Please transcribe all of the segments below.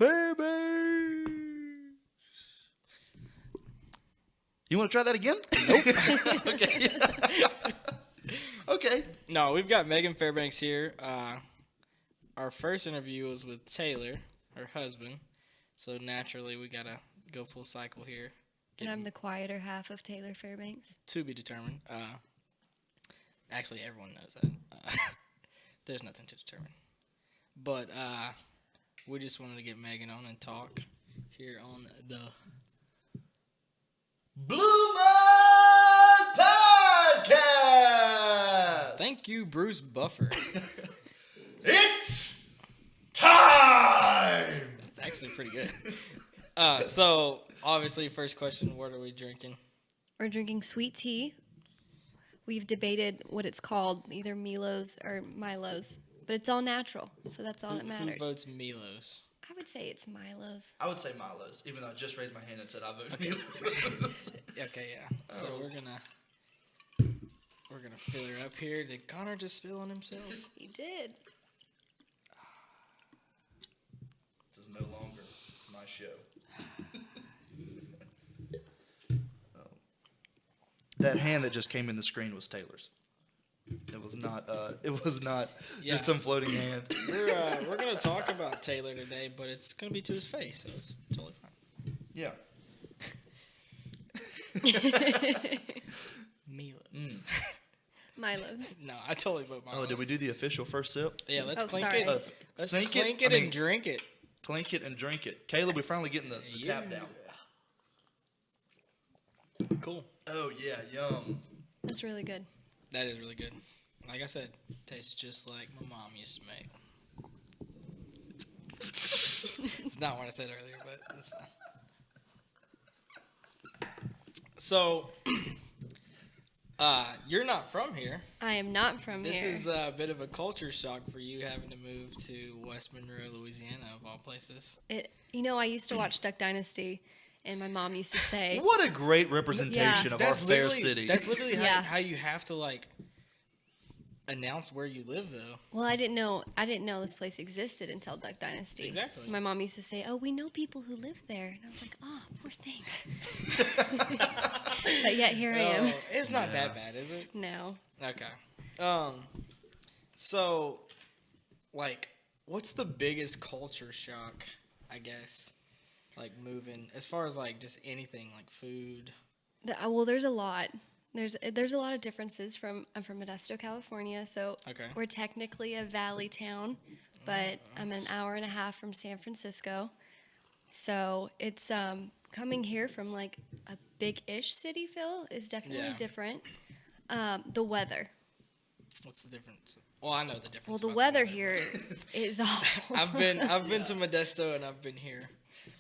Fairbanks. You want to try that again? Nope. Okay. Okay. No, we've got Mehgan Fairbanks here. Our first interview was with Taylor, her husband. So naturally, we gotta go full cycle here. And I'm the quieter half of Taylor Fairbanks. To be determined. Actually, everyone knows that. There's nothing to determine. But we just wanted to get Mehgan on and talk here on the Blue Mud Podcast. Thank you, Bruce Buffer. It's time. That's actually pretty good. So, obviously, first question, what are we drinking? We're drinking sweet tea. We've debated what it's called, either Milo's or Milo's. But it's all natural, so that's all that matters. Who votes Milo's? I would say it's Milo's. I would say Milo's, even though I just raised my hand and said I vote Milo's. Okay, yeah. So we're gonna fill her up here. Did Connor just spill on himself? He did. This is no longer my show. That hand that just came in the screen was Taylor's. It was not. Yeah. Just some floating hand. We're gonna talk about Taylor today, but it's gonna be to his face, so it's totally fine. Yeah. Milo's. Milo's. No, I totally vote Milo's. Oh, did we do the official first sip? Yeah, let's clink sorry. it. Let's Sink clink it? it I and mean- drink it. Clink it and drink it. Caleb, we're finally getting the tap down. Cool. Oh yeah, yum. That's really good. That is really good. Like I said, tastes just like my mom used to make. It's not what I said earlier, but that's fine. So, you're not from here. I am not from This here. is a bit of a culture shock for you having to move to West Monroe, Louisiana, of all places. I used to watch Duck Dynasty, and my mom used to say, What a great representation of our fair city. That's literally Yeah. how you have to announce where you live, though. well, I didn't know this place existed until Duck Dynasty. Exactly. My mom used to say, oh, we know people who live there. And I was like, oh, poor things. But yet here I am. Oh, it's not that bad, is it? No. Okay. So, what's the biggest culture shock, I guess, moving, as far as, just anything, food? Well, there's a lot. There's a lot of differences. I'm from Modesto, California, so Okay. we're technically a valley town, but I'm an hour and a half from San Francisco. So it's coming here from a big-ish city feel is definitely different. The weather. What's the difference? Well, I know the difference. Well, the about weather here is all. I've been to Modesto and I've been here.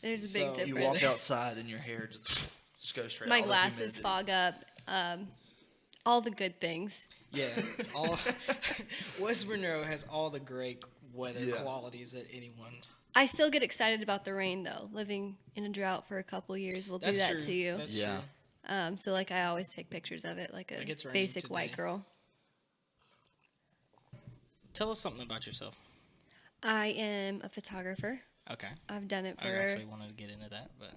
There's a big So- difference. You walk outside and your hair just goes straight. My all the glasses humidity. fog up. All the good things. Yeah, West Monroe has all the great weather qualities that anyone. I still get excited about the rain, though. Living in a drought for a couple years will do that true. to you. That's Yeah. true. So I always take pictures of it, like a it's raining basic today. white girl. Tell us something about yourself. I am a photographer. Okay. I've done it I for. actually wanted to get into that, but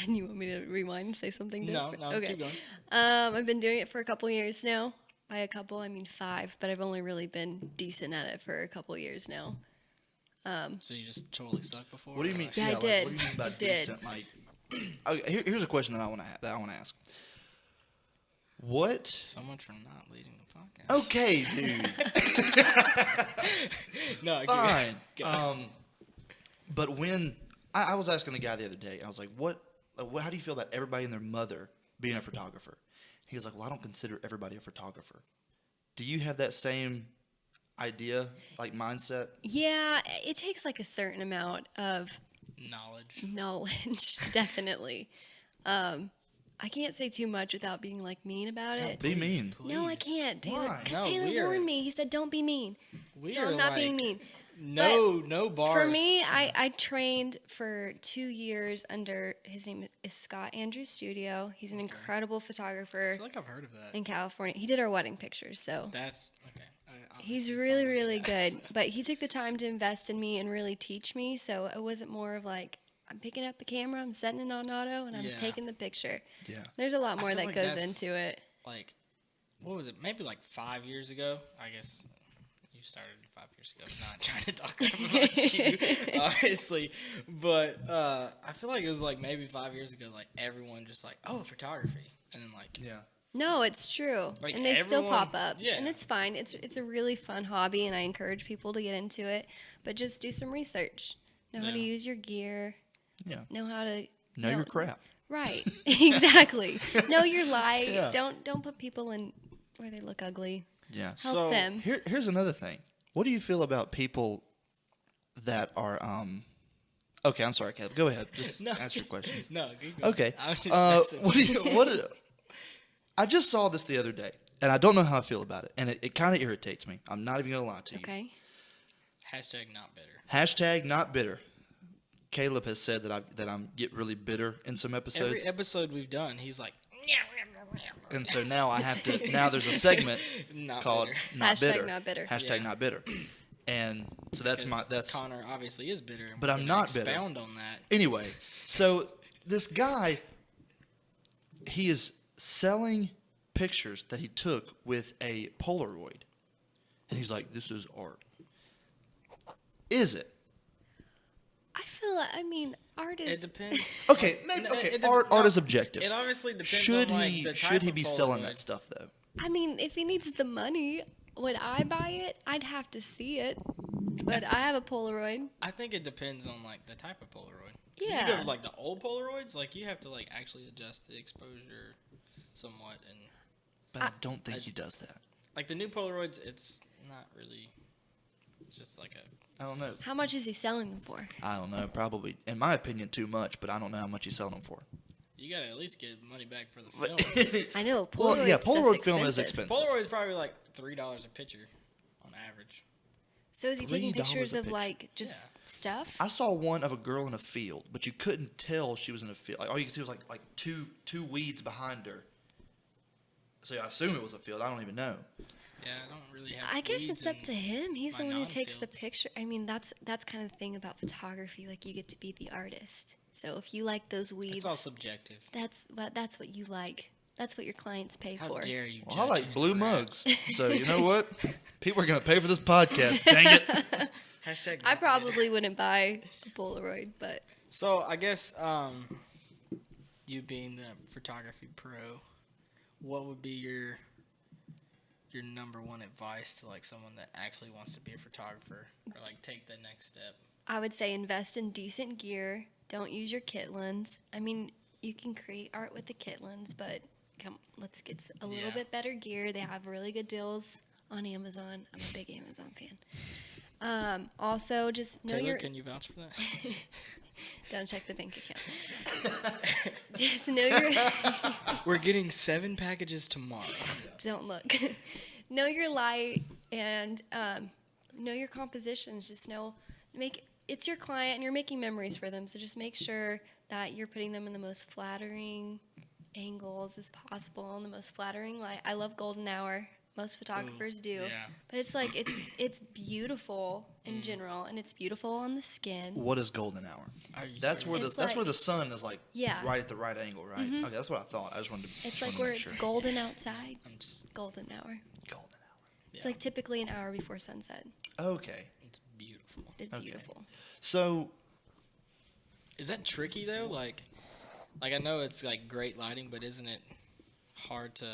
You want me to rewind and say something? no, different? Okay. keep going. I've been doing it for a couple years now. By a couple, I mean 5, but I've only really been decent at it for a couple years now. So you just totally sucked before? What do you mean? Yeah, I What did. do you mean by I did. decent? Okay, here's a question that I want to ask. What? So much for not leading the podcast. Okay, dude. No, Fine. But when I was asking a guy the other day, I was like, how do you feel about everybody and their mother being a photographer? He was like, well, I don't consider everybody a photographer. Do you have that same idea, mindset? Yeah, it takes a certain amount of knowledge. Definitely. I can't say too much without being mean about it. Be mean. No, I can't, Taylor. Why? Because No, Taylor we are- warned me. He said, "Don't be mean." We So are I'm not being mean. No bars. For me, I trained for 2 years under, his name is Scott Andrews Studio. He's an incredible I photographer feel like I've heard of that. in California. He did our wedding pictures, so That's okay. He's obviously really, follow you really guys. good. But he took the time to invest in me and really teach me. So it wasn't more of like, I'm picking up a camera, I'm setting it on auto, and I'm Yeah. taking the picture. Yeah. There's a lot I more feel that like goes that's- into it. Like, what was it? Maybe like 5 years ago. I guess you started 5 years ago. Not trying to talk crap about you, obviously, but I feel like it was like maybe 5 years ago. Like everyone just like, oh, photography, and then like Yeah. No, it's true. Like, And they still everyone- pop up. yeah. And it's fine. It's a really fun hobby, and I encourage people to get into it. But just do some research. Know how to Yeah. use your gear. Yeah. Know how to Know your crap. Right. Exactly. Know your light. Yeah. Don't put people in where they look ugly. Yeah. Help So, them. Here's another thing. What do you feel about people that are Okay, I'm sorry, Caleb. Go ahead. Just No. ask your questions. no, good going. Okay. I was just messing What do with you, what? I just saw this the other day, and I don't know how I feel about it, and it kind of irritates me. I'm not even gonna lie to you. Okay. Hashtag not bitter. Hashtag not bitter. Caleb has said that I'm get really bitter in some episodes, Every episode we've done, he's like, and so now I have to. Now there's a segment not called bitter. not Hashtag bitter. not bitter. Hashtag Yeah. not bitter. And so that's Connor obviously is bitter, and But we're I'm gonna not bitter. expound on that. Anyway, so this guy, he is selling pictures that he took with a Polaroid. And he's like, this is art. Is it? I feel like, I mean, art It is. depends. Okay, Like, maybe, okay. it Art no, is objective. It obviously depends Should on like he the type should he of be selling Polaroid. that stuff though? I mean, if he needs the money, would I buy it? I'd have to see it. But I have a Polaroid. I think it depends on like the type of Polaroid. 'Cause Yeah. If you go with like the old Polaroids, like you have to like actually adjust the exposure somewhat, and But I don't think he does that. like the new Polaroids, it's not really. It's just like a. I don't know. How much is he selling them for? I don't know. Probably, in my opinion, too much. But I don't know how much he's selling them for. You gotta at least get money back for the film. I know. Polaroid Well, yeah, Polaroid film is expensive. Polaroid's probably like $3 a picture on average. So is he taking $3 pictures a of picture. like just stuff? I saw one of a girl in a field, but you couldn't tell she was in a field. Like, all you could see was like two weeds behind her. So I assume it was a field. I don't even know. Yeah, I don't really have. I guess weeds it's up in to him. He's my the one who takes the non-fields. picture. I mean, that's kind of the thing about photography. Like, you get to be the artist. So if you like those weeds, It's all subjective. that's what you like. That's what your clients pay How for. dare you? Well, I judge like his blue craft. mugs. So you know what? People are gonna pay for this podcast. Dang it! Hashtag I not probably wouldn't buy a Polaroid, but So I guess you being the photography pro, what would be your number one advice to like someone that actually wants to be a photographer or like take the next step? I would say invest in decent gear. Don't use your kit lens. I mean, you can create art with the kit lens, but let's get a little Yeah. bit better gear. They have really good deals on Amazon. I'm a big Amazon fan. Also, just know Taylor, your. can you vouch for that? Don't check the bank account. Just know your. We're getting 7 packages tomorrow. Don't look. Know your light and know your compositions. Just it's your client and you're making memories for them. So just make sure that you're putting them in the most flattering angles as possible and the most flattering light. I love golden hour. Most photographers do. yeah. But it's like it's beautiful in general and it's beautiful on the skin. What is golden hour? Are you That's where serious? the It's where like- the sun is like Yeah. right at the right angle, right? Okay, that's what I thought. I just wanted to. It's wanted like to where make it's sure. golden outside. I'm just. Golden hour. Golden hour. It's like typically an hour before sunset. Okay, It's beautiful. It is Okay. beautiful. so Is that tricky though? Like I know it's like great lighting, but isn't it hard to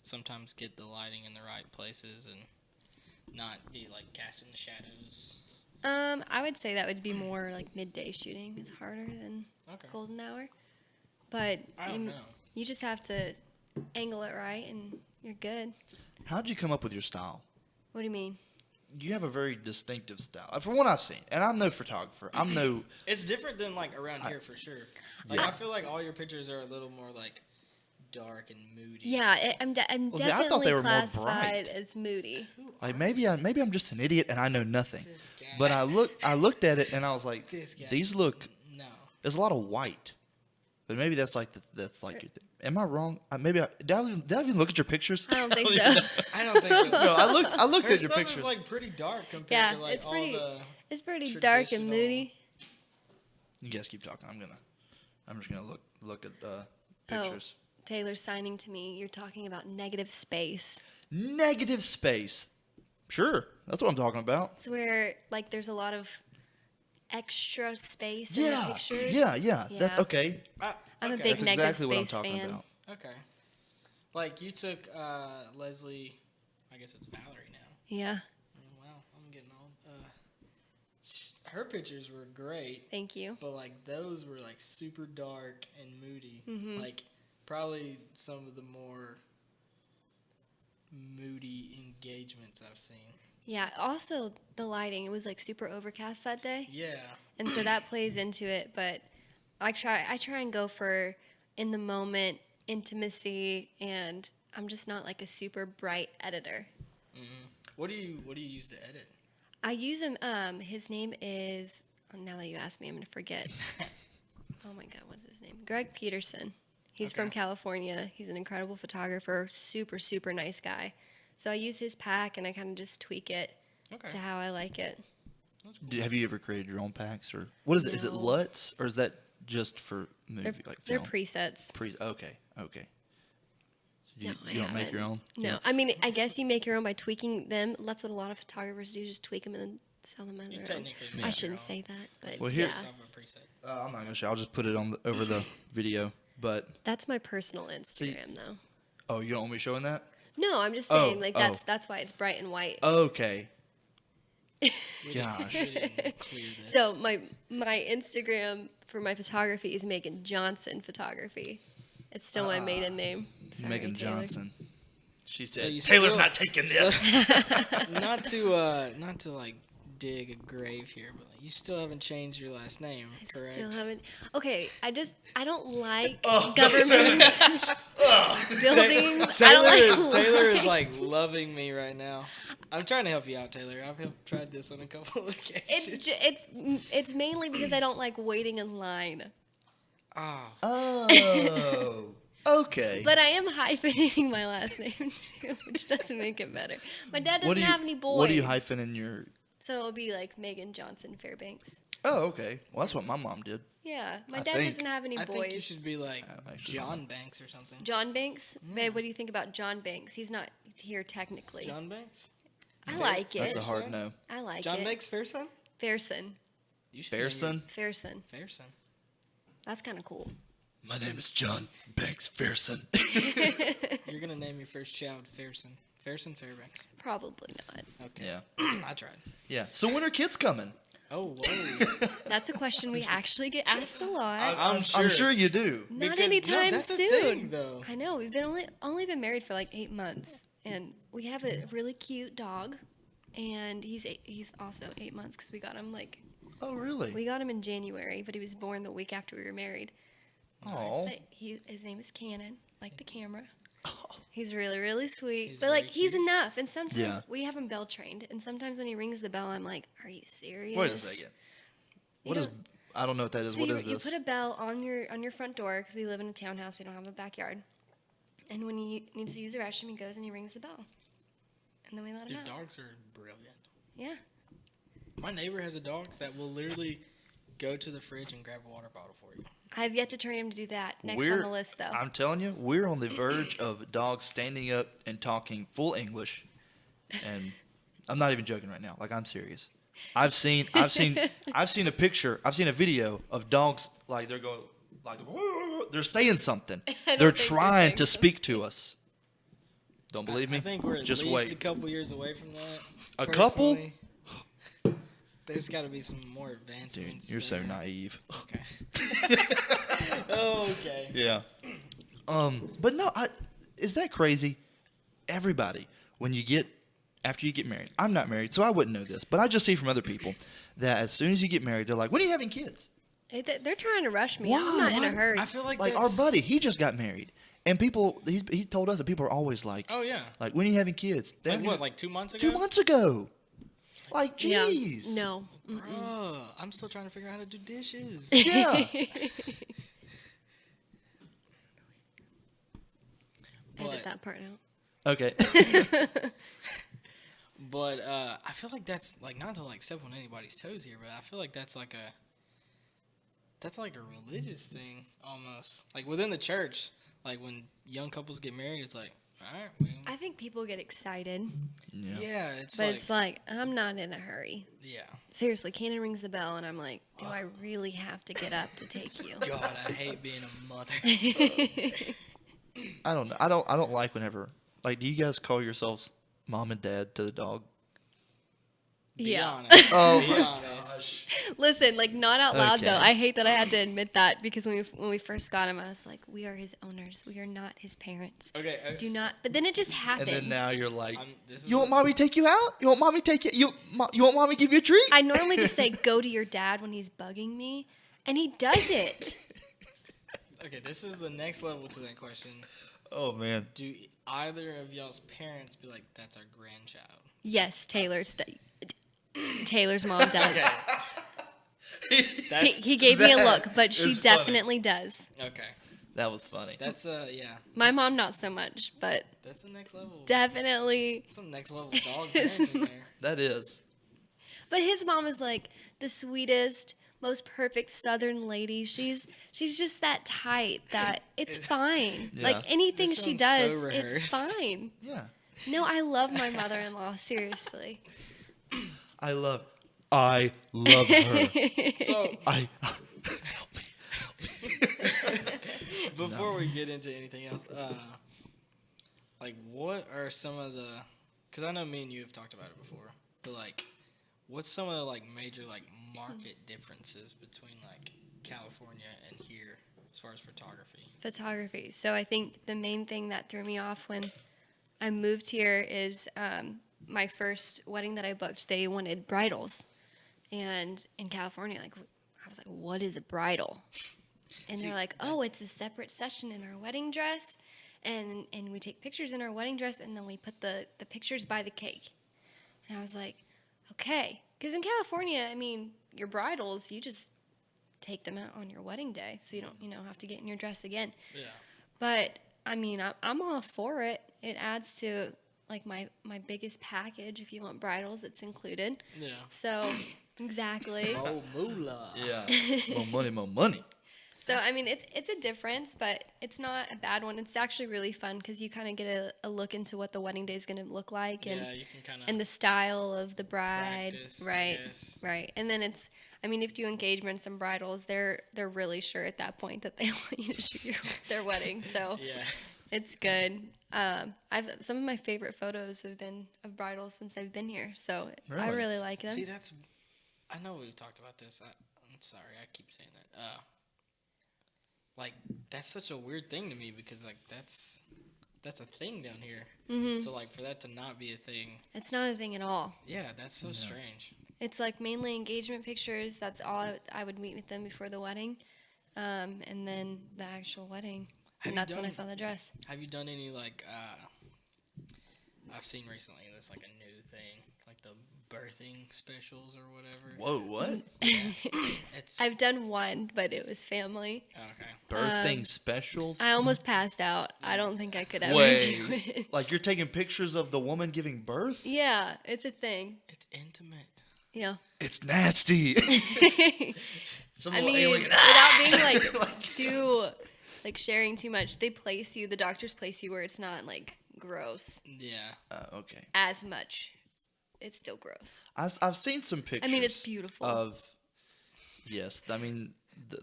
sometimes get the lighting in the right places and not be like casting the shadows? I would say that would be more like midday shooting is harder than Okay. golden hour. But I don't know. you just have to angle it right and you're good. how'd you come up with your style? What do you mean? You have a very distinctive style, from what I've seen. And I'm no photographer. I'm no. It's different than like around here for sure. Like I feel like all your pictures are a little more like dark and moody. Yeah, I'm Well, see, I thought definitely they were more classified bright. as moody. Like maybe I'm just an idiot and I know nothing. This guy. But I looked at it and I was like, This guy. these look. No. There's a lot of white, but maybe that's like that's like your thing. Am I wrong? Did I even look at your pictures? I don't think so. I don't think so. No, I looked Her at your stuff pictures. is like pretty dark compared Yeah, to like it's all pretty. the. It's pretty dark and traditional- moody. You guys keep talking. I'm just gonna look at pictures. Taylor's signing to me. You're talking about negative space. Negative space. Sure, that's what I'm talking about. It's where like there's a lot of extra space in the Yeah, pictures. yeah. That's okay. I'm a Okay. big That's negative exactly what I'm space talking fan. about. Okay. Like you took Leslie. I guess it's Valerie now. Yeah, Wow, I'm getting old. Her pictures were great, thank you. but like those were like super dark and moody. Mm-hmm. Like probably some of the more moody engagements I've seen. Yeah, also the lighting. It was like super overcast that day. Yeah. And so that plays into it, but I try and go for in the moment intimacy, and I'm just not like a super bright editor. What do you use to edit? I use him. His name is. Oh, now that you ask me, I'm gonna forget. Oh my God, what's his name? Greg Peterson. He's from Okay. California. He's an incredible photographer. Super, super nice guy. So I use his pack, and I kind of just tweak it Okay. to how I like it. Have you ever created your own packs, or what is it? Is it No. LUTs, or is that just for movie They're film? presets. Okay. So No, you don't make your own? No, Yeah. I mean, I guess you make your own by tweaking them. That's what a lot of photographers do, just tweak them and then sell them as You their own. technically make I your shouldn't own. say that, but Well, here- yeah, Based off of a preset. I'm not gonna show. I'll just put it on over the video. But that's my personal Instagram, though. oh, you don't want me showing that? No, I'm just Oh, saying, like oh. that's why it's bright and white. Okay. We Gosh. didn't clear this. So my Instagram for my photography is Mehgan Johnson Photography. It's still my maiden name. Sorry, Megan Taylor. Johnson. She So said, you "Taylor's still- not taking this." not to like dig a grave here, but like, you still haven't changed your last name, correct? Still haven't. Okay, I don't like Oh, government buildings. I don't like. Taylor is like loving me right now. I'm trying to help you out, Taylor. I've tried this on a couple of occasions. It's mainly because I don't like waiting in line. Oh. Okay. But I am hyphenating my last name too, which doesn't make it better. My dad doesn't have any boys. What do you hyphen in your? So it'll be like Mehgan Johnson Fairbanks. Oh, okay. Well, that's what my mom did. Yeah, my I dad think- doesn't have any I boys. think you should be like actually John Banks or something. John Banks, babe. What do you think about John Banks? He's not here technically. John Banks? I like it. That's a hard no. I like John it. Banks Fairson? Fairson. You should name Fairson. Fairson. your- Fairson. That's kind of cool. My name is John Banks Fairson. You're gonna name your first child Fairson. Fairson Fairbanks. Probably not. Okay. Yeah. I tried. Yeah. So when are kids coming? Oh, whoa. That's a question we actually get asked a lot. I'm sure. I'm sure you do. Not Because- no, anytime that's the soon. thing, though. I know we've been only been married for like 8 months, and we have a really cute dog, and he's also 8 months because we got him Oh, really? we got him in January, but he was born the week after we were married. Oh. But his name is Cannon, like the camera. He's really, really sweet. He's but like very he's cute. enough. And sometimes Yeah. we have him bell trained, and sometimes when he rings the bell, I'm like, "Are you serious?" Wait a second. What is? I don't know what that is. So What you, is you this? put a bell on your front door because we live in a townhouse. We don't have a backyard. And when he needs to use the restroom, he goes and he rings the bell, and then we let him Dude, out. dogs are brilliant. Yeah. My neighbor has a dog that will literally go to the fridge and grab a water bottle for you. I have yet to train him to do that. Next on the list, though. I'm telling you, we're on the verge of dogs standing up and talking full English, and I'm not even joking right now. Like, I'm serious. I've seen a picture. I've seen a video of dogs like they're going like they're saying something. don't They're think they're trying saying to speak to us. Don't believe me? I think we're at Just least wait. a couple years away from that. A couple? personally. There's got to be some more Dude, advancements. you're so there. naive. Okay. Okay. Yeah. But no, is that crazy? Everybody, after you get married, I'm not married, so I wouldn't know this, but I just see from other people that as soon as you get married, they're like, when are you having kids? They're trying to rush me. Why? I'm not in a Why? hurry. I feel like Like our that's- buddy, he just got married, and he told us that people are always like, Oh yeah. like when are you having kids? They Like haven't what? even- Like 2 months ago. 2 months ago. Like, Yeah. jeez. No. Bruh, I'm still trying to figure out how to do dishes. Yeah. Edit that part out. Okay. But I feel like that's like not to like step on anybody's toes here, but I feel like that's like a religious thing almost. Like within the church, like when young couples get married, it's like, all right, I think people get excited, Yeah. it's but like, it's like, I'm not in a hurry. yeah. Seriously, Cannon rings the bell, and I'm like, do I really have to get up to take you? God, I hate being a mother. I don't know. I don't like whenever. Like, do you guys call yourselves mom and dad to the dog? Be Yeah. honest. Oh Be my honest. Listen, like not out loud Okay. though. I hate that I had to admit that because when we first got him, I was like, we are his owners. We are not his parents. Okay. Do not. But then it just And happens. then now you're like, This is you want mommy to take you out? You want mommy to take you? You want mommy to give you a treat? I normally just say, go to your dad when he's bugging me, and he does it. okay. This is the next level to that question. Oh man. Do either of y'all's parents be like, "That's our grandchild"? Yes, Taylor's mom does. He gave me a look, but she is funny. definitely does. Okay. That was funny. That's yeah. My mom not so much, but That's the next level. definitely. Some next level dog parenting there. That is. But his mom is like the sweetest, most perfect Southern lady. She's just that type that it's fine. Yeah. Like anything This she sounds does, so it's rehearsed. fine. Yeah. No, I love my mother-in-law. Seriously. I love her. So I. before we get into anything else, like what are some of the? Because I know me and you have talked about it before, but like, what's some of the like major like market differences between like California and here as far as photography? Photography. So I think the main thing that threw me off when I moved here is my first wedding that I booked. They wanted bridals, and in California, like I was like, "What is a bridal?" And they're like, "Oh, it's a separate session in our wedding dress, and we take pictures in our wedding dress, and then we put the pictures by the cake." And I was like, "Okay," because in California, I mean, your bridals, you just take them out on your wedding day, so you don't have to get in your dress again. Yeah. But I mean, I'm all for it. It adds to like my biggest package. If you want bridals, it's included. Yeah. So exactly. Oh, moolah. Yeah. More money, more money. So I mean, it's a difference, but it's not a bad one. It's actually really fun because you kind of get a look into what the wedding day is going to look like, and Yeah, you can kind of. and the style of the bride, Practice, I right? guess. Right. And then I mean, if you do engagements and bridals, they're really sure at that point that they want you to shoot their wedding. So Yeah. it's good. Some of my favorite photos have been of bridals since I've been here, so I Really? really like them. See, I know we've talked about this. I'm sorry, I keep saying that. Like that's such a weird thing to me because like that's a thing down here. Mm-hmm. So like for that to not be a thing, It's not a thing at all. yeah, that's so strange. It's like mainly engagement pictures. That's all I would meet with them before the wedding, and then the actual wedding. Have And you that's when I done- saw the dress. Have you done any like I've seen recently this like a new thing, like the birthing specials or whatever. Whoa, what? It's I've done one, but it was family. okay. Birthing specials? I almost passed out. I don't think I could ever Wait. do it. Like you're taking pictures of the woman giving birth? Yeah, it's a thing. It's intimate. Yeah. It's nasty. Some I little mean, alien. without being like too, like sharing too much, they place you. The doctors place you where it's not like gross Yeah. Okay. as much. It's still gross. I've seen some pictures. I mean, it's beautiful. Yes, I mean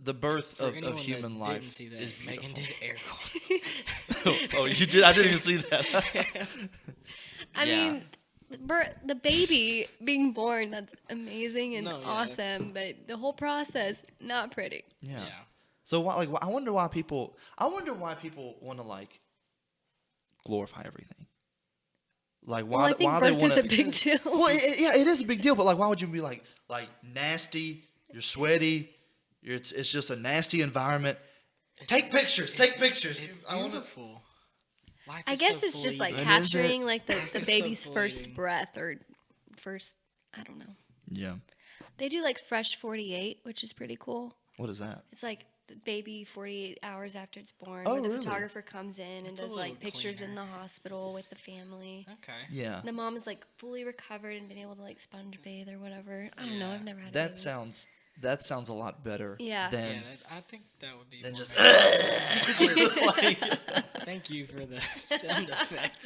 the birth For of anyone human that life didn't see that, is Mehgan beautiful. did air quotes. Oh, you did? I didn't even see that. I Yeah. mean, the baby being born, that's amazing and No, yeah, awesome, but the whole process, not pretty. Yeah. Yeah. So I wonder why people want to like glorify everything. Like why? Well, I think why birth they wanna, is a big deal. Well, it is a big deal, but like, why would you be like nasty? You're sweaty. It's just a nasty environment. Take pictures. Take pictures. It's I wanna- beautiful. Life I is guess so it's just like fleeting. And is it- capturing like the It's so baby's first fleeting. breath or first, I don't know. Yeah. They do like fresh 48, which is pretty cool. What is that? It's like the baby 48 hours after it's born, Oh, where the really? photographer comes in and It's a does little like pictures in cleaner. the hospital with the family. Okay. Yeah. And the mom is like fully recovered and been able to like sponge bathe or whatever. I don't know. Yeah. I've never had a That baby. sounds a lot better Yeah. than Yeah, I think that would be than more just like, like, thank you for the sound effect.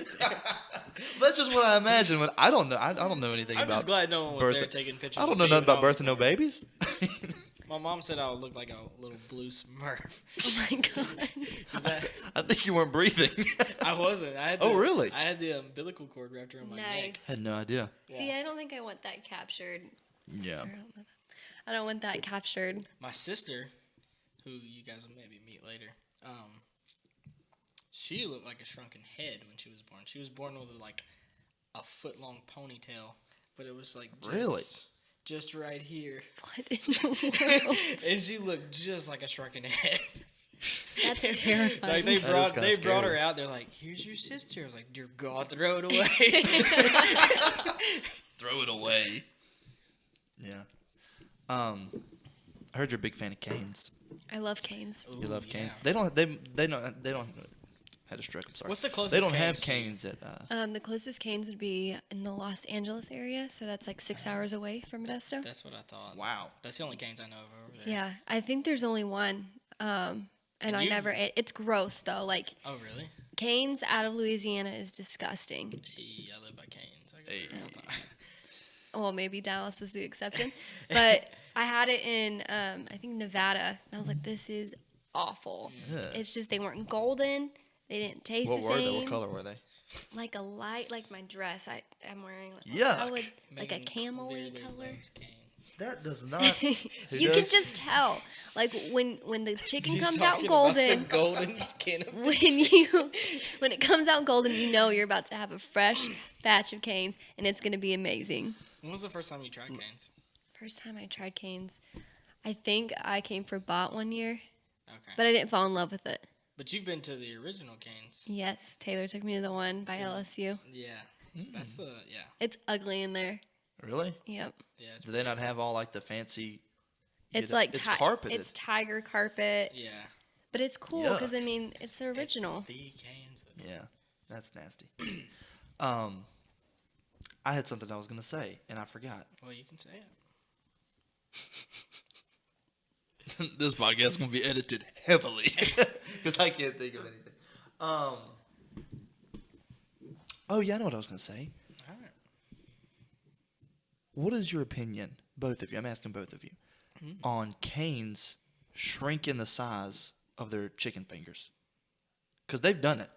that's just what I imagine. But I don't know. I don't know anything I'm about. just glad no one was birth- there taking pictures. I don't of know me nothing when I about was birthing no born. babies. My mom said I would look like a little blue Smurf. Oh my god. Is that, I think you weren't breathing. I wasn't. I had Oh, really? I had the umbilical cord wrapped around my neck. Nice. I had no idea. See, I don't think I want that captured. Yeah. Sorry, I don't want that captured. My sister, who you guys will maybe meet later, she looked like a shrunken head when she was born. She was born with like a foot-long ponytail, but it was like just right here. What in the world? And she looked just like a shrunken head. That's terrifying. Like they That is brought kinda brought her scary. out. They're like, "Here's your sister." I was like, "Dear God, throw it away." Throw it away. Yeah. I heard you're a big fan of canes. I love canes. You love Ooh, canes. yeah. They don't. Had a stroke. I'm sorry. What's the closest? They don't have canes to you? canes at. The closest canes would be in the Los Angeles area, so that's like 6 hours away from Modesto. That's what I thought. Wow. That's the only canes I know of over there. Yeah, I think there's only one. And I you've- never. It's gross though. Like Oh, really? canes out of Louisiana is disgusting. Hey, I live by canes. I go Hey. there all the time. Well, maybe Dallas is the exception, but I had it in I think Nevada, and I was like, this is awful. Yeah. It's just they weren't golden. They didn't taste What the were they? same. What color were they? Like a light, like my dress I'm wearing. I Yuck. would like a Mehgan camel-y clearly color. loves canes. That does not. You can just tell, like when the chicken She's comes out talking about the golden. golden skin of When it comes out golden, you know you're about to have a fresh batch of canes, and it's gonna be amazing. When was the first time you tried canes? First time I tried canes, I think I came for Bot one year, Okay. but I didn't fall in love with it. But you've been to the original canes. Yes, Taylor took me to the one by LSU. Yeah. That's the, yeah. It's ugly in there. Really? Yep. Yeah. It's Do they not have all like the fancy? It's Yeah, like it's carpeted. It's tiger carpet, yeah. but it's cool because I mean it's the original. It's the canes. Yeah, that's nasty. I had something I was gonna say and I forgot. Well, you can say it. This podcast is gonna be edited heavily because I can't think of anything. Oh yeah, I know what I was gonna say. All right. What is your opinion, both of you? I'm asking both of you, on canes shrinking the size of their chicken fingers? Because they've done it.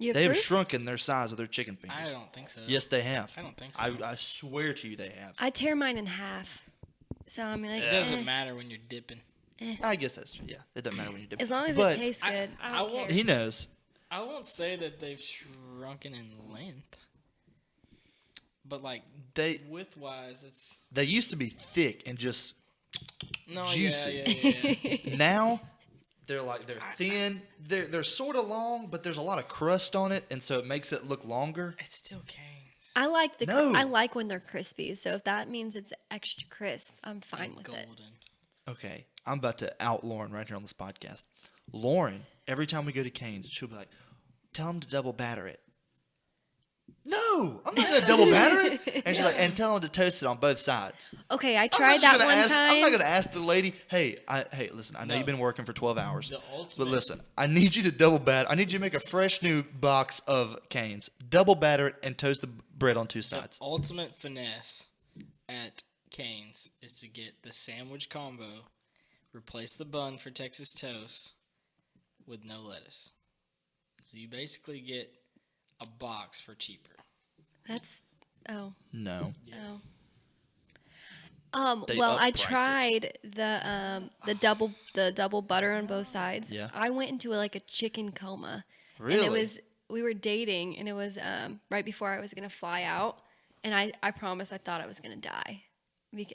You have They've proof? shrunken their size of their chicken fingers. I don't think so. Yes, they have. I don't think so. I swear to you, they have. I tear mine in half, so I mean like It doesn't eh. matter when you're dipping. I guess that's true. Yeah, it doesn't matter when you dip. As long as But it tastes good, I I don't won't- care. he knows. I won't say that they've shrunken in length, but like They width-wise, it's they used to be thick and just no juicy. Yeah. now they're thin. They're sort of long, but there's a lot of crust on it, and so it makes it look longer. It's still canes. I like No. I like when they're crispy. So if that means it's extra crisp, I'm fine with it. Golden. Okay, I'm about to out Lauren right here on this podcast. Lauren, every time we go to Cane's, she'll be like, "Tell them to double batter it." No, I'm not gonna double batter it. And she's like, "And tell them to toast it on both sides." Okay, I I'm not tried just that gonna one ask, time. I'm not gonna ask the lady, "Hey, listen, I know No. you've been working for 12 hours, The but ultimate. listen, I need you to double batter. I need you to make a fresh new box of Cane's, double batter it, and toast the bread on two The sides." ultimate finesse at Cane's is to get the sandwich combo, replace the bun for Texas toast with no lettuce. So you basically get a box for cheaper. That's No, They well, I upprice it. tried the double butter on both sides. Yeah. I went into like a chicken coma. Really? And it was we were dating, and it was right before I was gonna fly out, and I promised I thought I was gonna die,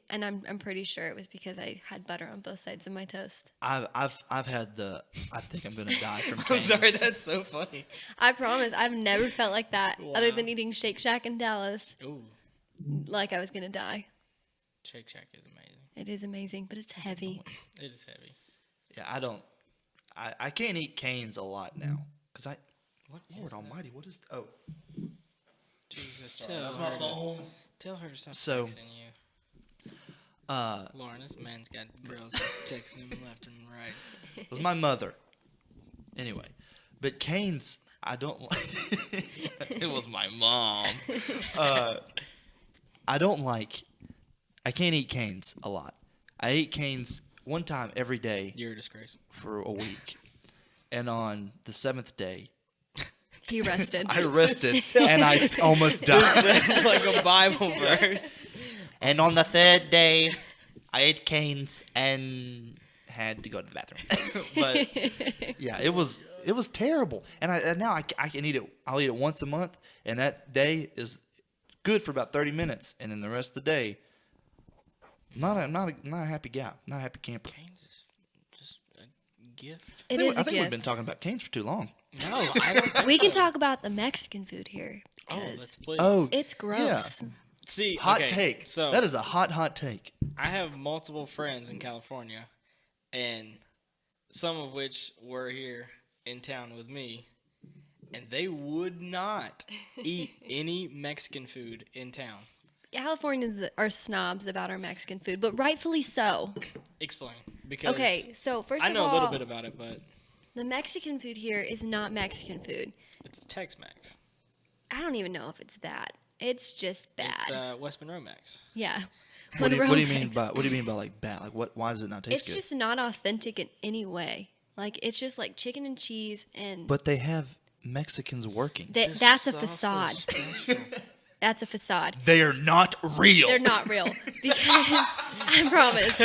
and I'm pretty sure it was because I had butter on both sides of my toast. I've had the. I think I'm gonna die from I'm Cane's. sorry, that's so funny. I promise I've never felt like that other Wow. than eating Shake Shack in Dallas, Ooh, like I was gonna die. Shake Shack is amazing. It is amazing, but it's heavy. It is heavy. Yeah, I can't eat canes a lot now. Because What Lord is that? almighty, what is... Oh, Jesus, that's my phone. tell her to stop So, texting you. Uh, Lauren, this man's got girls just texting him left and right. it was my mother. Anyway, but canes, I don't like... It was my mom. I don't like... I can't eat canes a lot. I ate canes one time every day You're a disgrace. for a week. And on the 7th day, He rested. I rested and I almost died. It's like a Bible verse. And on the 3rd day, I ate canes and had to go to the bathroom. But yeah, it was terrible. And now I can eat it. I'll eat it once a month, and that day is good for about 30 minutes, and then the rest of the day, not a happy guy, not a happy camper. Canes is just a gift. It is I a think gift. we've been talking about canes for too long. No, I don't. We can talk about the Mexican food here. Oh, 'cause let's please. Oh, it's gross. See, hot okay, take. So That is a hot take. I have multiple friends in California, and some of which were here in town with me, and they would not eat any Mexican food in town. Californians are snobs about our Mexican food, but rightfully so. Explain, because Okay, so first I of know all, a little bit about it, but the Mexican food here is not Mexican food. it's Tex-Mex. I don't even know if it's that. It's just bad. It's West Monroe Mex. Yeah. What do you mean Monroe by Mex. what do you mean by like bad? Like what? Why does it not taste It's good? just not authentic in any way. Like it's just like chicken and cheese, and But they have Mexicans working. that's a facade. That's a facade. They are not real. They're not real because I promise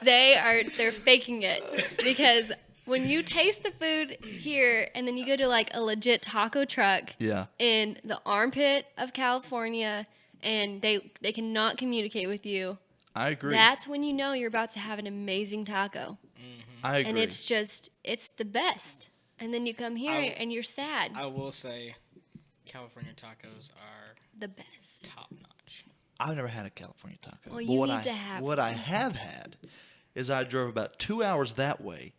they're faking it, because when you taste the food here and then you go to like a legit taco truck Yeah. in the armpit of California and they cannot communicate with you, I agree. that's when you know you're about to have an amazing taco. I agree. And it's the best. And then you come here and you're sad. I will say, California tacos are The best. top notch. I've never had a California taco. Well, But you what need to have What I one. have had is I drove about 2 hours that way,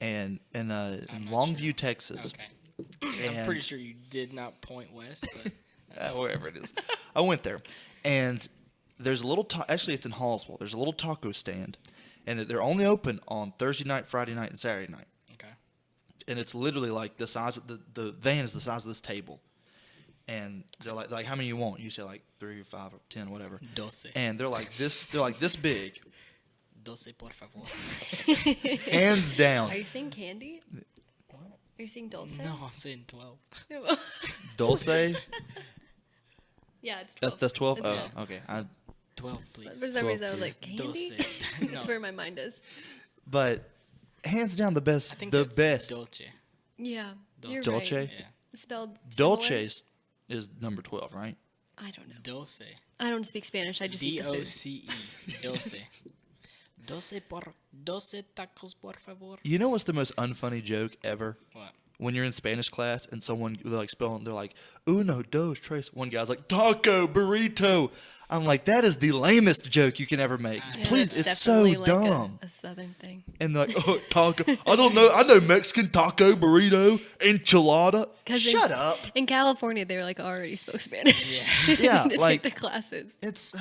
and in not Longview, sure. Texas. Okay. I'm And- pretty sure you did not point west, but Wherever it is. I went there, and there's a little. Actually, it's in Hallsville. There's a little taco stand, and they're only open on Thursday night, Friday night, and Saturday night. okay. And it's literally like the size of the van is the size of this table, and they're like how many you want? You say like 3 or 5 or 10, whatever. 12. And they're like this. They're like this big, 12, por favor. hands down. Are you saying candy? Are you saying dulce? No, I'm saying 12. Dulce. Yeah, it's 12. That's 12. That's Oh, okay. 12, please. For some 12, reason, I was please. like, candy? 12. No, That's where my mind is. But hands down the best. I think The that's best. Dolce. Yeah, Dul- you're Dolce? right. Yeah. It's spelled similar. Dolce's is number 12, right? I don't know. Dulce. I don't speak Spanish. I just eat the food. DOCE. Dulce. 12 tacos, por favor. You know what's the most unfunny joke ever? What? When you're in Spanish class and someone they're like spelling, they're like uno, dos, tres. One guy's like taco, burrito. I'm like, that is the lamest joke you can ever make. Yeah, Please, that's it's so definitely like dumb. A southern thing. And they're like, oh, taco. I don't know. I know Mexican taco, burrito, enchilada. 'Cause Shut up. In California, they were like already spoke Spanish. Yeah, to like- take the classes. It's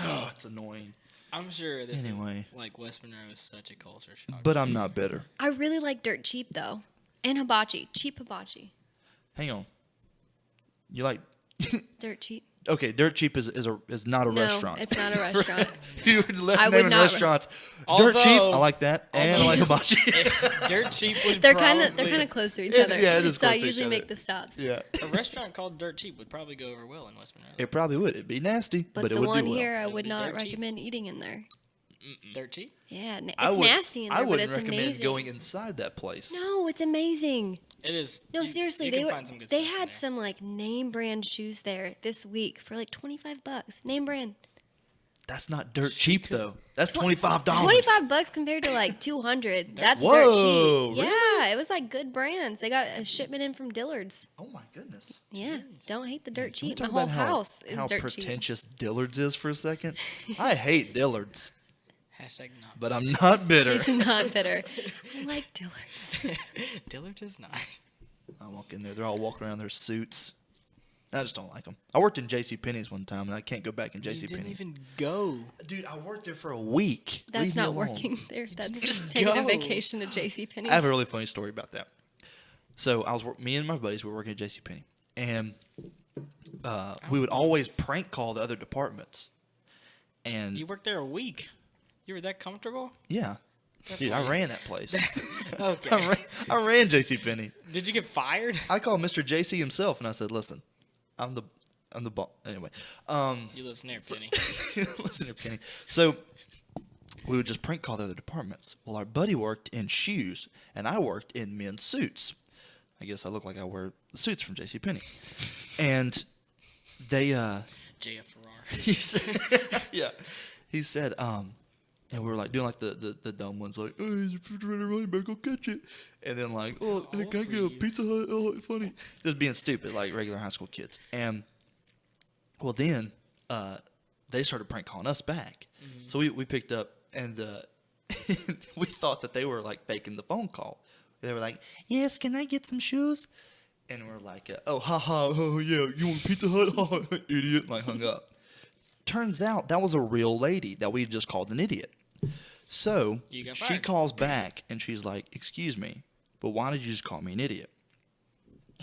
annoying. I'm sure this Anyway. is like West Monroe is such a culture shock. But I'm not bitter. I really like dirt cheap though, and hibachi, cheap hibachi, Hang on. You like? dirt cheap. Okay, Dirt Cheap is not a No, restaurant. it's not a restaurant. You would let I would naming not- restaurants. Dirt Cheap, Although- I like that, and I like hibachi. Dirt cheap would They're probably, kind of close to each It- other. yeah, it is so I close to each usually other. make the stops. Yeah, A restaurant called Dirt Cheap would probably go over well in West Monroe. it probably would. It'd be nasty, but, But it the would one do well. here, I It would would be not dirt cheap. recommend eating in there. Dirt Cheap? Yeah, I it's would- nasty in there, I but wouldn't it's recommend amazing. going inside that place. No, it's amazing. It is. No, you- seriously, you they can were, find some good they stuff in had there. some like name brand shoes there this week for like $25. Name brand. That's not Dirt Cheap though. That's $25. $25 compared to like 200. That's Whoa, dirt cheap. really? Yeah, it was like good brands. They got a shipment in from Dillard's. Oh my goodness. Yeah, don't hate the dirt Can we cheap. My talk whole about house is how dirt cheap. pretentious Dillard's is for a second? I hate Dillard's. Hashtag not. but I'm not bitter. He's not bitter. I like Dillard's. Dillard is not. I walk in there. They're all walking around in their suits. I just don't like them. I worked in JCPenney's one time, and I can't go back in You JCPenney. didn't even go. Dude, I worked there for a week. That's Leave me not alone. working there. That's just taking a go. vacation to JCPenney's. I have a really funny story about that. So me and my buddies were working at JCPenney, and we would always prank call the other departments. And You worked there a week. You were that comfortable? yeah, dude, I ran that place. Okay. I ran JCPenney. Did you get fired? I called Mr. JC himself, and I said, "Listen, I'm the boss." Anyway, You listen here, Penny. listen here, Penny. So we would just prank call the other departments. Well, our buddy worked in shoes, and I worked in men's suits. I guess I look like I wear suits from JCPenney. And they, J.F. Farrar. he said, yeah, he said, and we were like doing like the dumb ones, like, oh, here's your refrigerator money, better go catch it. And then like, oh, hey, can I get a Pizza Hut? Oh, funny. Just being stupid, like regular high school kids. And well, then they started prank calling us back. Mm-hmm. So we picked up, and we thought that they were like faking the phone call. They were like, yes, can I get some shoes? And we're like, oh, haha, oh, yeah, you want Pizza Hut? Oh, idiot. And like hung up. Turns out that was a real lady that we just called an idiot. So You got she fired. calls back, and she's like, excuse me, but why did you just call me an idiot?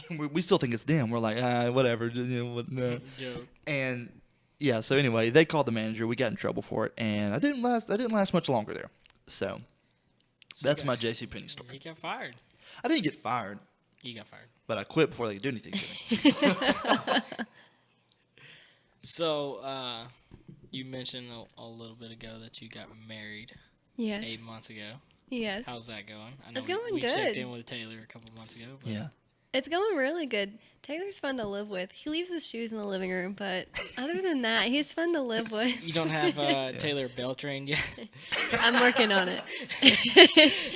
And we still think it's them. We're like, whatever. No. Joke. And yeah, so anyway, they called the manager. We got in trouble for it, and I didn't last much longer there. So that's my JCPenney You story. got fired. I didn't get fired, You got fired. but I quit before they could do anything to me. So, you mentioned a little bit ago that you got married Yes. 8 months ago. Yes. How's that going? I know It's going we checked good. in with Taylor a couple months ago. But Yeah. It's going really good. Taylor's fun to live with. He leaves his shoes in the living room, but other than that, he's fun to live with. You don't have Taylor bell trained yet? I'm working on it.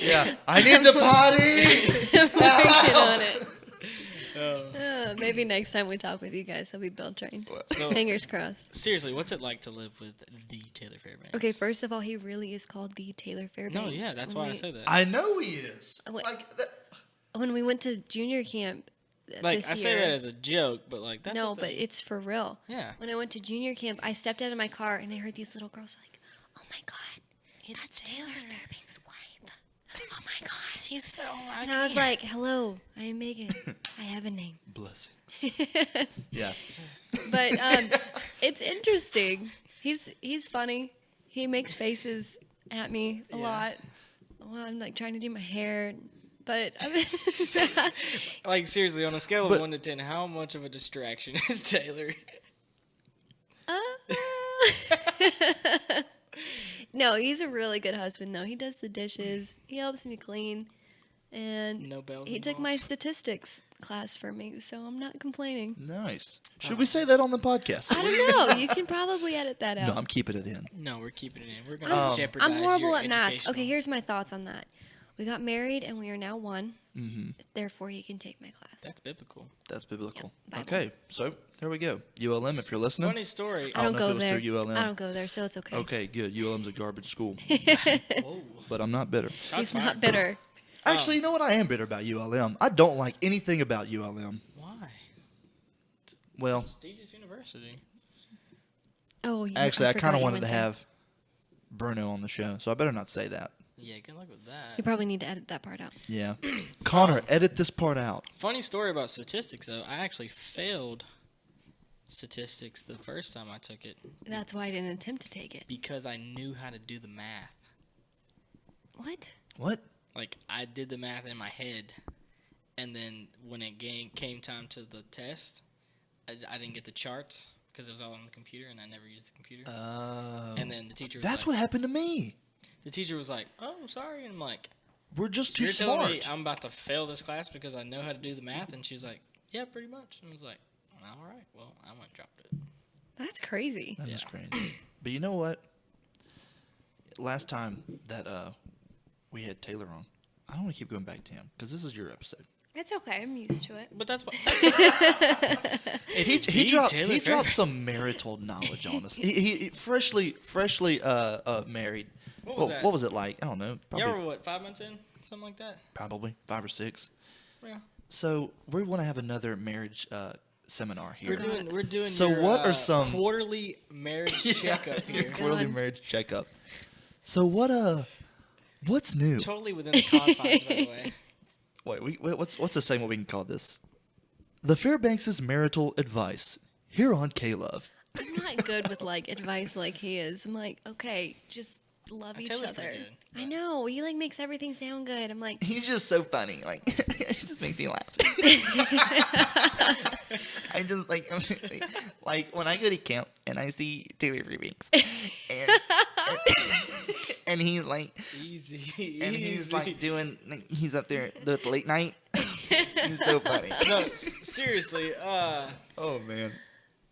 Yeah. I need to potty. I'm working on it. Maybe next time we talk with you guys, he'll be bell trained. So, Fingers crossed. seriously, what's it like to live with the Taylor Fairbanks? Okay, first of all, he really is called the Taylor Fairbanks. No, yeah, that's why I said that. I know he is. Wait. Like that. When we went to junior camp Like, this I year. say that as a joke, but like, that's No, a but thing. it's for real. Yeah. When I went to junior camp, I stepped out of my car and I heard these little girls like, "Oh my god, that's Taylor Fairbanks' wife. Oh my god, He's so And I was like, "Hello, I am Megan. I have a name." Blessings. Yeah. But it's interesting. He's funny. He makes faces at me a lot. Well, I'm like trying to do my hair, but Like, seriously, on a scale of But- 1 to 10, how much of a distraction is Taylor? No, he's a really good husband though. He does the dishes. He helps me clean, and No bells he took involved? my statistics class for me, so I'm not complaining. Nice. Should we say that on the podcast? I don't know. You can probably edit that out. No, I'm keeping it in. No, we're keeping it in. We're going to jeopardize I'm horrible your at math. educational- Okay, here's my thoughts on that. We got married and we are now one. Mm-hmm. Therefore, he can take my class. That's biblical. That's biblical. Bible. Okay, so there we go. ULM, if you're listening. Funny story. I don't know if it go was there. through ULM. I don't go there, so it's okay. Okay, good. ULM's a garbage school, Whoa. but I'm not bitter. Shots He's fired. not bitter. Actually, you know what? I am bitter about ULM. I don't like anything about ULM. Why? Well, Prestigious university. Oh, yeah. actually, I forgot kind of you wanted went to there. have Bruno on the show, so I better not say that. Yeah, good luck with that. You probably need to edit that part out. Yeah. Connor, edit this part out. Funny story about statistics, though. I actually failed statistics the first time I took it That's why I didn't attempt to take it. because I knew how to do the math. What? What? Like, I did the math in my head, and then when it came time to the test, I didn't get the charts because it was all on the computer, and I never used the computer. Oh. And then the teacher was That's like, what happened to me. the teacher was like, "Oh, sorry," and I'm like, We're just So too you're telling me smart. I'm about to fail this class because I know how to do the math? And she's like, yeah, pretty much. And I was like, all right, well, I went and dropped it. That's crazy. That is Yeah. crazy. But you know what? Last time that we had Taylor on, I don't want to keep going back to him because this is your episode. It's okay. I'm used to it. But that's what. He dropped some marital knowledge on us. He freshly married, What was that? What was it like? I don't know. Y'all were what, 5 months in? Something like that? Probably 5 or 6. Yeah. So we want to have another marriage seminar here. We're doing So your, what are some quarterly marriage checkup here. quarterly marriage checkup? So what's new? Totally within the confines, by the way. Wait, what's the segment we can call this? The Fairbanks' marital advice here on K-Love. I'm not good with like advice like he is. I'm like, okay, just love each Taylor's other. pretty good, I know he like makes everything sound good. I'm like, He's just so funny. Like it just makes me laugh. I just like when I go to camp and I see Taylor Fairbanks, and he's like, Easy. and he's like doing, he's up there the late night. He's so funny. No, seriously. Oh man.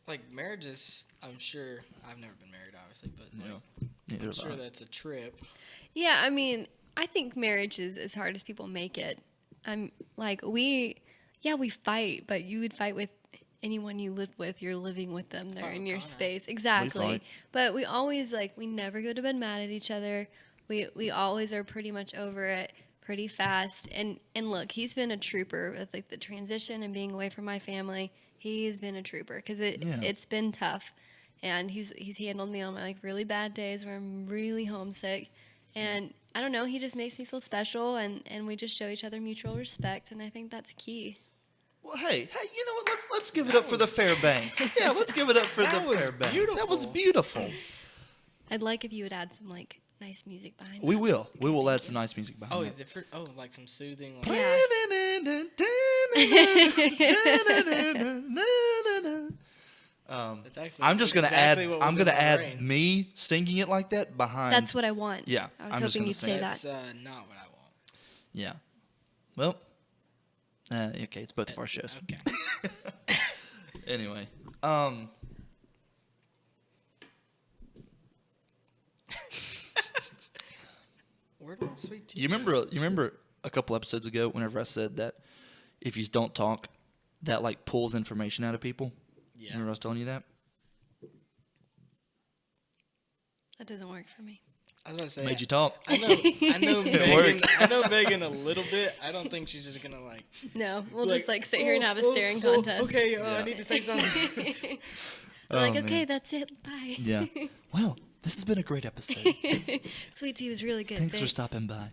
Like marriages, I'm sure. I've never been married, obviously, but like, Neither I'm have sure I. that's a trip. yeah. I mean, I think marriage is as hard as people make it. I'm like we fight, but you would fight with anyone you live with. You're living with them. They're in your Connor. space. Exactly. fight. But we always we never go to bed mad at each other. We always are pretty much over it pretty fast. And look, he's been a trooper with like the transition and being away from my family. He's been a trooper because it's been tough, and he's handled me on my like really bad days where I'm really homesick, and I don't know, he just makes me feel special, and we just show each other mutual respect, and I think that's key. Well, hey, you know what? Let's give it up for the Fairbanks. Yeah, let's give it up for the Fairbanks. That was beautiful. I'd like if you would add some like nice music behind We that. will. We will add some nice music behind Oh, like some soothing. Like, that's actually I'm just gonna exactly add. what was I'm in gonna my add brain. me singing it like that behind. That's what I want. Yeah, I was I'm just hoping gonna you'd say That's that. not what I want. Yeah. Well. Okay, it's both of our shows. Okay. Anyway. Where'd my sweet tea You remember a couple episodes ago whenever I said that if you don't talk, that like pulls information out of people? Yeah. Remember I was telling you that? That doesn't work for me. I was about to say. Made you talk. I know works. Megan. I know Megan a little bit. I don't think she's just gonna like. No, we'll just like sit here and have a staring contest. Okay, I need to say something. We're like, Oh, okay, man. that's it. Bye. Yeah. Well, this has been a great episode. Sweet tea was really good. Thanks for stopping by.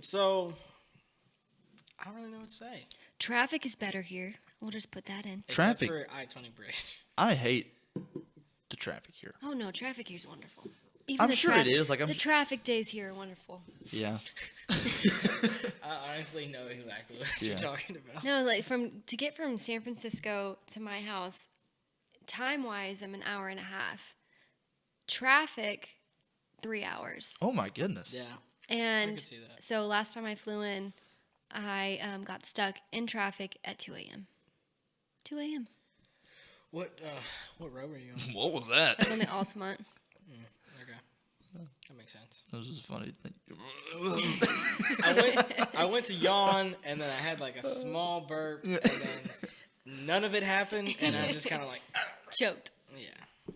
So, I don't really know what to say. Traffic is better here. We'll just put that in. Traffic. Except for I-20 bridge. I hate the traffic here. Oh no, traffic here is wonderful. Even I'm sure it is. Like the traffic days here are wonderful. Yeah. I honestly know exactly what Yeah. you're talking about. No, like to get from San Francisco to my house, time wise, I'm an hour and a half. Traffic, 3 hours. Oh my goodness. Yeah. And could see that. so last time I flew in, I got stuck in traffic at 2 a.m. 2 a.m. What row were you on? What was that? I was on the Altamont. Okay. That makes sense. That was just a funny thing. I went to yawn, and then I had like a small burp, and then none of it happened, and I'm just kind of like, Choked. yeah.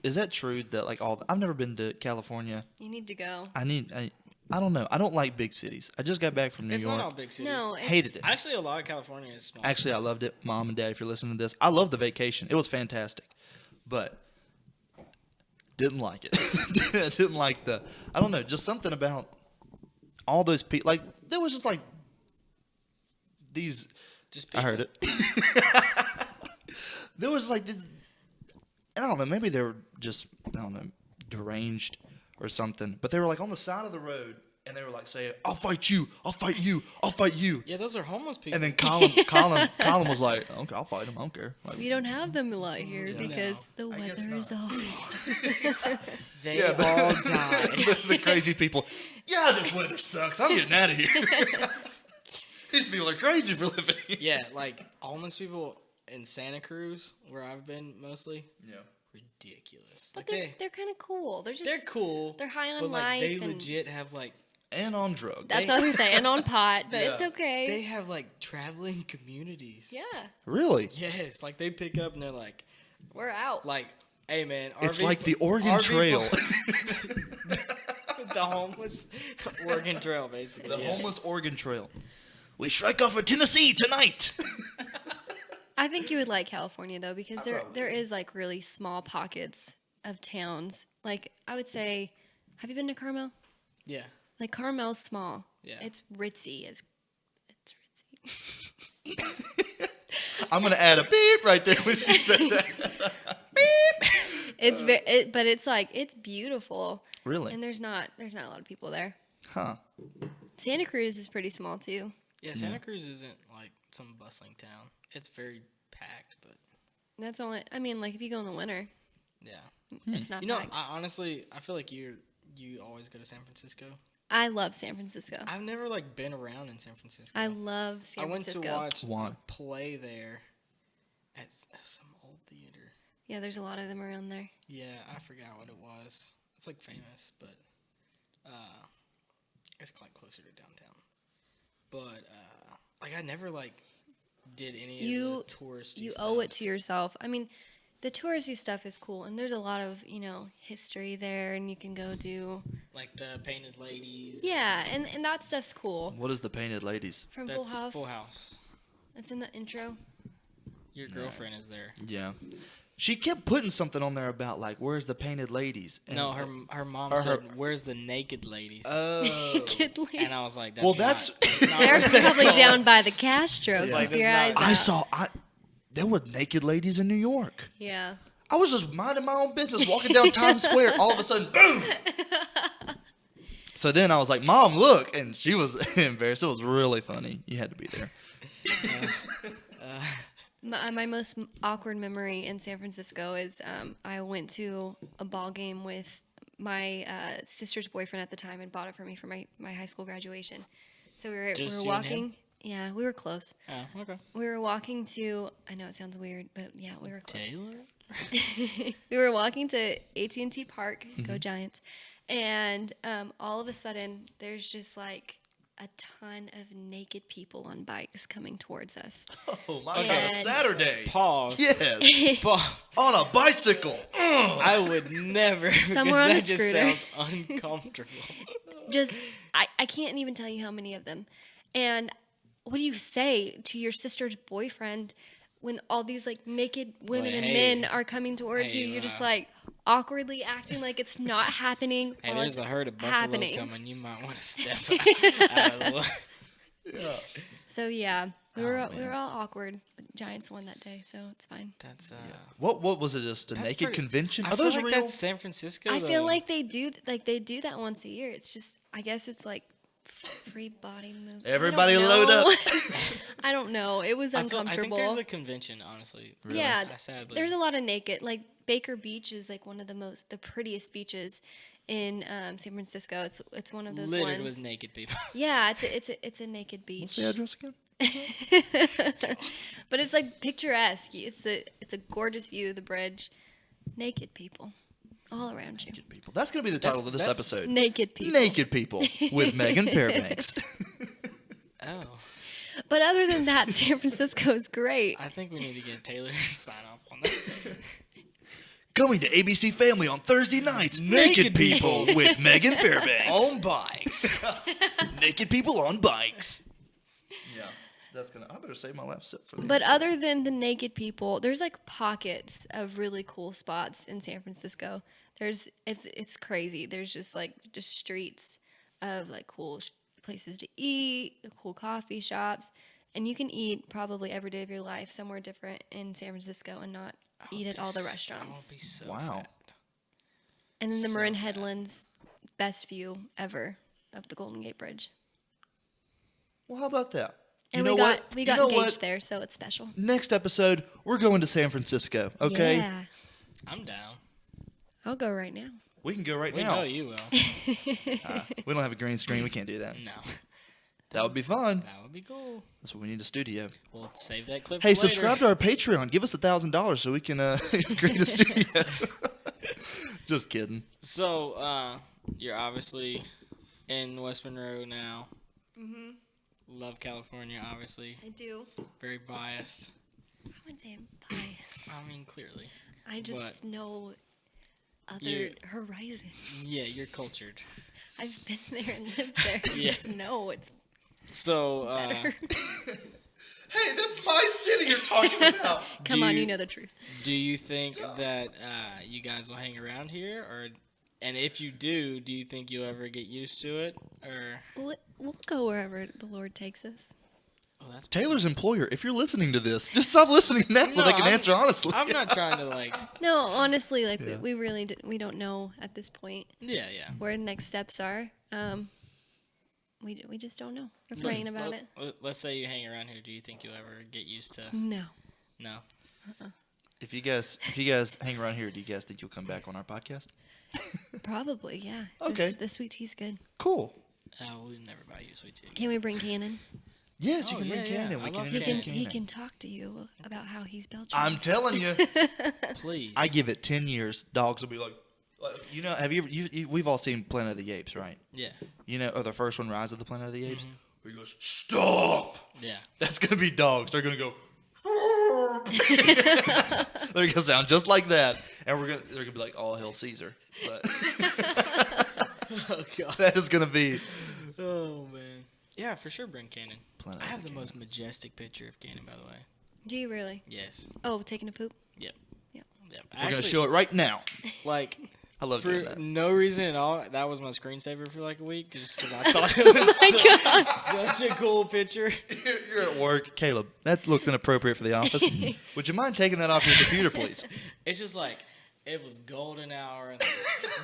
Is that true that like I've never been to California. You need to go. I don't know. I don't like big cities. I just got back from New It's York. not all big cities. No, it's, Hated it. Actually, a lot of California is small. Actually, I cities. loved it. Mom and Dad, if you're listening to this, I loved the vacation. It was fantastic, but didn't like it. I didn't like I don't know, just something about all those people. Like there was just like these. Just I heard it. There was like this. I don't know. Maybe they were just deranged or something. But they were like on the side of the road, and they were like saying, "I'll fight you. I'll fight you. I'll fight you." Yeah, those are homeless people. And then Colin was like, "Okay, I'll fight him. I don't care." Like, we don't have them a lot here because the I guess weather is not. awful. they all die. the crazy people. Yeah, this weather sucks. I'm getting out of here. These people are crazy for living here. Yeah, like homeless people in Santa Cruz, where I've been mostly, Yeah. ridiculous. But Like they're kind of cool. They're just they're cool. They're high on but like life. they and legit have like And on drugs. that's what I was saying. On pot, but Yeah. it's okay. they have like traveling communities. yeah, Really? Yes, like they pick up and they're like, we're out. hey man, It's RV like the Oregon RV Trail. The homeless Oregon Trail, basically. The yeah. homeless Oregon Trail. We strike off for Tennessee tonight. I think you would like California though, because there probably there is like really small pockets of towns. Like I would say, have you been to Carmel? Yeah. Like Carmel's small. Yeah. It's ritzy. It's ritzy. I'm gonna add a beep right there when you said that. It's but it's like it's beautiful. Really? And there's not a lot of people there. Huh. Santa Cruz is pretty small too. Yeah, Santa Cruz isn't like some bustling town. It's very packed, but That's only. I mean, like if you go in the winter, yeah. it's not You know, packed. I feel like you always go to San Francisco. I love San Francisco. I've never like been around in San Francisco. I love San I went Francisco. to watch Why? a play there at some old theater. Yeah, there's a lot of them around there. Yeah, I forgot what it was. It's like famous, but it's like closer to downtown. But like I never like did any of the touristy You stuff. owe it to yourself. I mean, the touristy stuff is cool, and there's a lot of history there, and you can go do like the painted ladies. yeah, and that stuff's cool. What is the Painted Ladies? From That's Full House. Full House. That's in the intro. Your girlfriend is there. Yeah. She kept putting something on there about like, where's the Painted Ladies? And, No, her mom or said, "Where's the naked ladies?" Oh. Kid Lee. And I was like, "That's Well, not- that's- not They're what they're probably called." down by the Castro. Yeah. Keep your eyes That's out. there were naked ladies in New York. Yeah. I was just minding my own business, walking down Times Square. All of a sudden, boom! So then I was like, Mom, look. And she was embarrassed. It was really funny. You had to be there. My most awkward memory in San Francisco is I went to a ball game with my sister's boyfriend at the time and bought it for me for my high school graduation. So we were Just you and walking. him? Yeah, we were close. Oh, okay. We were walking to. I know it sounds weird, but yeah, we were close. Taylor. We were walking to AT&T Park, Mm-hmm. go Giants, and all of a sudden there's just like a ton of naked people on bikes coming towards us. Oh, my kind of And- Saturday. Pause. Yes. Pause. On a bicycle. I would never. Somewhere on a Because that just scooter. sounds uncomfortable. Just I can't even tell you how many of them. And what do you say to your sister's boyfriend when all these like naked women Like, and hey, men are coming towards hey, you? You're just like awkwardly acting like it's not happening. Hey, while there's it's a herd of buffalo happening. coming. You might want to step out of the way. Yeah. So yeah, we were man. all awkward. The Giants won that day, so it's fine. That's What was it? Just a That's naked pretty- convention? I Are feel those like real? that's San Francisco. I feel though. like they do that once a year. It's just I guess it's like free body movement. Everybody I don't load know. up. I don't know. It was I think uncomfortable. there's a convention, honestly. Yeah, Sadly. there's a lot of naked. Like Baker Beach is like one of the prettiest beaches in San Francisco. It's one of those littered ones. with naked people. Yeah, it's a naked beach. What's the address again? But it's like picturesque. It's a gorgeous view of the bridge. Naked people all around you. Naked people. That's going to be the title of this that's- episode. Naked people. Naked people with Mehgan Fairbanks. Oh, But other than that, San Francisco is great. I think we need to get Taylor to sign off on that. Coming to ABC Family on Thursday nights. Naked people with Mehgan Fairbanks. On bikes. Naked people on bikes. Yeah, that's gonna. I better save my last sip for that. But other than the naked people, there's like pockets of really cool spots in San Francisco. It's crazy. There's just streets of like cool places to eat, cool coffee shops, and you can eat probably every day of your life somewhere different in San Francisco and not eat at all the restaurants. I would be so Wow. fat. And then the so Marin fat. Headlands, best view ever of the Golden Gate Bridge. Well, how about that? And you know what? we You got know engaged what? there, so it's special. Next episode, we're going to San Francisco. Okay, Yeah. I'm down. I'll go right now. we can go right We now. know you will. We don't have a green screen. We can't do that. No. That would be fun. That would be cool. That's what we need a studio. We'll save that clip. Hey, for subscribe to later. our Patreon. Give us $1,000 so we can create a studio. Just kidding. So, you're obviously in West Monroe now. Mm-hmm. Love California, obviously. I do. Very biased. I wouldn't say I'm biased. I mean, clearly. I just know other horizons. Yeah, you're cultured. I've been there and lived there. I Yeah. just know it's So, better. Hey, that's my city you're talking about. Come do on, you- you know the truth. do you think that you guys will hang around here, and if you do you think you'll ever get used to it, or? We'll go wherever the Lord takes us. Oh, that's. Taylor's employer, if you're listening to this, just stop listening now so No, they can answer honestly. I'm not trying to like. No, honestly, like Yeah. we really we don't know at this point Yeah. where the next steps are. We just don't know. We're praying about it. Let's say you hang around here. Do you think you'll ever get used to? No. No. If you guys hang around here, do you guys think you'll come back on our podcast? Probably, yeah. Okay. The sweet tea's good. Cool. We'll never buy you sweet tea. Can we bring Cannon? Yes, you Oh, can bring yeah, yeah. Cannon. I We can love He entertain can he Cannon. can talk to you about how he's Belgian. I'm telling you, Please. I give it 10 years. Dogs will be like you know, have you ever, we've all seen Planet of the Apes, right? Yeah. You know, or the first one, Rise of the Planet of the Apes, Mm-hmm. where he goes, stop! Yeah. That's going to be dogs. They're going to go, they're going to sound just like that. And they're going to be like, all hail Caesar. But Oh god. that is going to be Oh man. Yeah, for sure. Bring Cannon. Planet I of have the the most majestic picture of Cannon, by the way. Do you really? Yes. Oh, taking a poop? Yep. Yep. Yep. We're going to show it right now. Like. I love For doing that. no reason at all, that was my screensaver for like a week, just because I thought it was such a cool picture. You're at work. Caleb, that looks inappropriate for the office. Would you mind taking that off your computer, please? It's just like it was golden hour. And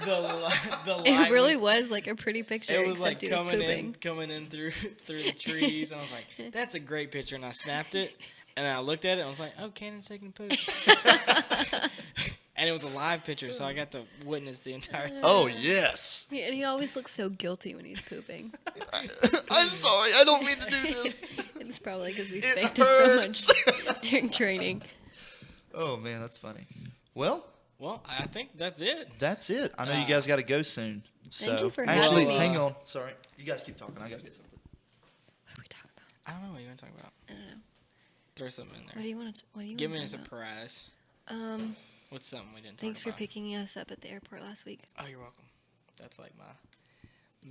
the light It really was like a pretty picture, It was except like he was pooping. coming in through the trees, and I was like, "That's a great picture," and I snapped it, and then I looked at it, and I was like, "Oh, Cannon's taking a poop." And it was a live picture, so I got to witness the entire thing. Oh, yes. Yeah, and he always looks so guilty when he's pooping. I'm sorry. I don't mean to do this. It's probably because we It spanked him so hurts. much during training. Oh, man, that's funny. Well, Well, I think that's it. that's it. I know you guys got to go soon. Thank So, you for actually, having me. hang on. Sorry. You guys keep talking. I got to get something. What are we talking about? I don't know what you want to talk about. I don't know. Throw something in What there. do you want to? What do you Give want me to a talk about? surprise. What's something we didn't Thanks talk for about? picking us up at the airport last week. Oh, you're welcome. That's like my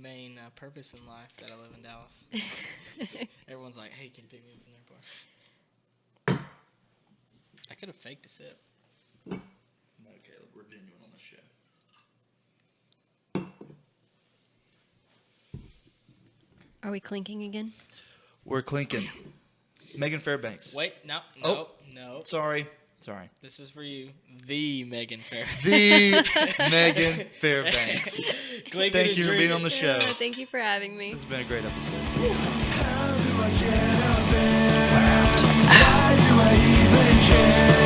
main purpose in life that I live in Dallas. Everyone's like, "Hey, can you pick me up from the airport?" I could have faked a sip. No, Caleb, we're genuine on this show. Are we clinking again? We're clinking. Mehgan Fairbanks. Wait, no. Oh. Sorry. Sorry. This is for you, the Mehgan Fairbanks. The Mehgan Fairbanks. Click it Thank and you for drink being it. on the show. Thank you for having me. This has been a great episode. Why do I even care?